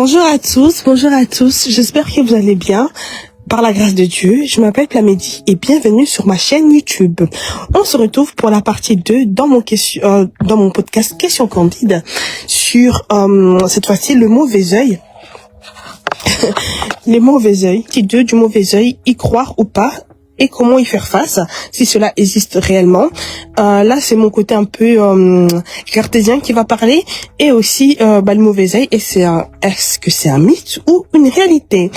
Bonjour à tous, j'espère que vous allez bien. Par la grâce de Dieu, je m'appelle Plamedi et bienvenue sur ma chaîne YouTube. On se retrouve pour la partie 2 dans mon podcast Question Candide sur cette fois-ci le mauvais œil. Les mauvais œils, partie 2 du mauvais œil, y croire ou pas et comment y faire face, si cela existe réellement. Là, c'est mon côté un peu cartésien qui va parler, et aussi le mauvais œil, et est-ce que c'est un mythe ou une réalité?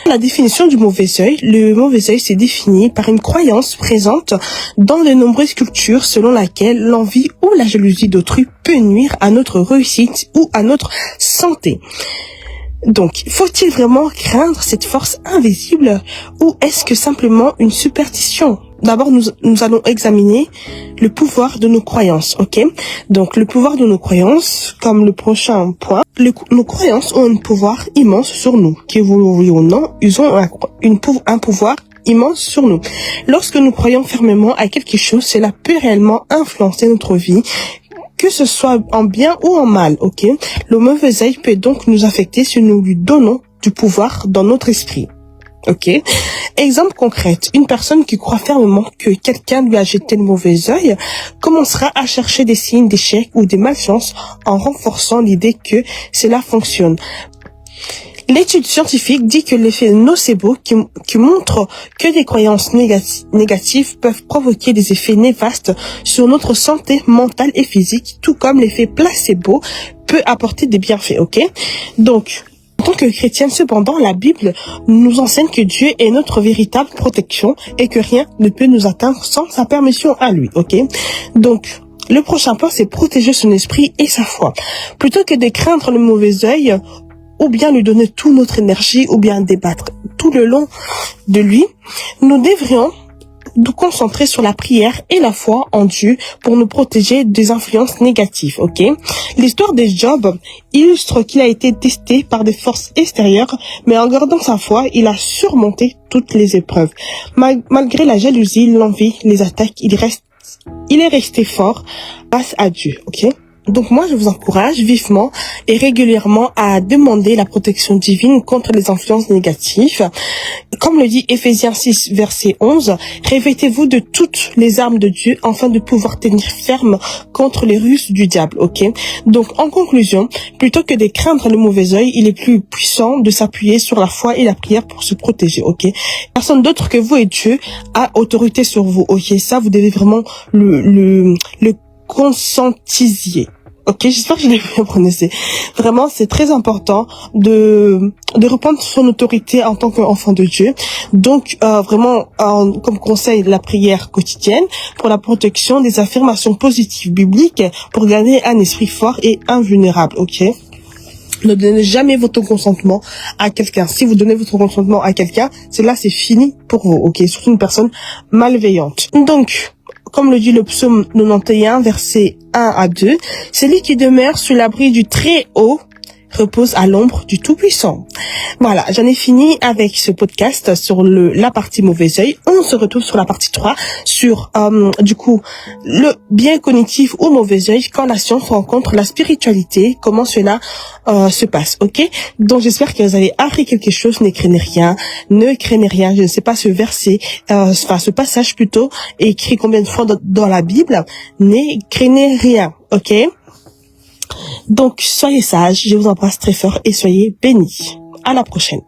La définition du mauvais œil, le mauvais œil c'est défini par une croyance présente dans de nombreuses cultures selon laquelle l'envie ou la jalousie d'autrui peut nuire à notre réussite ou à notre santé. Donc, faut-il vraiment craindre cette force invisible ou est-ce que simplement une superstition? D'abord, nous allons examiner le pouvoir de nos croyances, ok? Donc, le pouvoir de nos croyances, comme le prochain point, nos croyances ont un pouvoir immense sur nous, que vous le voyez ou non, ils ont un pouvoir immense sur nous. Lorsque nous croyons fermement à quelque chose, cela peut réellement influencer notre vie, que ce soit en bien ou en mal, ok? Le mauvais œil peut donc nous affecter si nous lui donnons du pouvoir dans notre esprit, ok? Exemple concret, une personne qui croit fermement que quelqu'un lui a jeté le mauvais œil commencera à chercher des signes d'échec ou des malchances en renforçant l'idée que cela fonctionne. L'étude scientifique dit que l'effet nocebo qui montre que des croyances négatives peuvent provoquer des effets néfastes sur notre santé mentale et physique, tout comme l'effet placebo peut apporter des bienfaits, ok? Donc, en tant que chrétienne, cependant, la Bible nous enseigne que Dieu est notre véritable protection et que rien ne peut nous atteindre sans sa permission à lui, ok? Donc, le prochain point, c'est protéger son esprit et sa foi. Plutôt que de craindre le mauvais œil, ou bien lui donner toute notre énergie, ou bien débattre tout le long de lui, nous devrions nous concentrer sur la prière et la foi en Dieu pour nous protéger des influences négatives, ok? L'histoire de Job illustre qu'il a été testé par des forces extérieures, mais en gardant sa foi, il a surmonté toutes les épreuves. Malgré la jalousie, l'envie, les attaques, il est resté fort grâce à Dieu, ok? Donc moi, je vous encourage vivement et régulièrement à demander la protection divine contre les influences négatives. Comme le dit Ephésiens 6, verset 11, revêtez-vous de toutes les armes de Dieu afin de pouvoir tenir ferme contre les ruses du diable, ok? Donc en conclusion, plutôt que de craindre le mauvais œil, il est plus puissant de s'appuyer sur la foi et la prière pour se protéger, ok? Personne d'autre que vous et Dieu a autorité sur vous, ok? Ça, vous devez vraiment le conscientiser. Ok, j'espère que je l'ai bien prononcé. Vraiment, c'est très important de reprendre son autorité en tant qu'enfant de Dieu. Donc, vraiment, comme conseil, la prière quotidienne pour la protection des affirmations positives bibliques pour garder un esprit fort et invulnérable, ok? Ne donnez jamais votre consentement à quelqu'un. Si vous donnez votre consentement à quelqu'un, c'est fini pour vous, ok? Surtout une personne malveillante. Donc, comme le dit le psaume 91, versets 1 à 2, celui qui demeure sous l'abri du Très-Haut repose à l'ombre du Tout-Puissant. Voilà, j'en ai fini avec ce podcast sur la partie mauvais œil. On se retrouve sur la partie 3 sur du coup le bien cognitif ou mauvais œil quand la science rencontre la spiritualité, comment cela se passe, ok? Donc j'espère que vous avez appris quelque chose. Ne craignez rien, je ne sais pas ce verset, ce passage plutôt, écrit combien de fois dans la Bible. Ne craignez rien, ok? Donc, soyez sages, je vous embrasse très fort et soyez bénis. À la prochaine.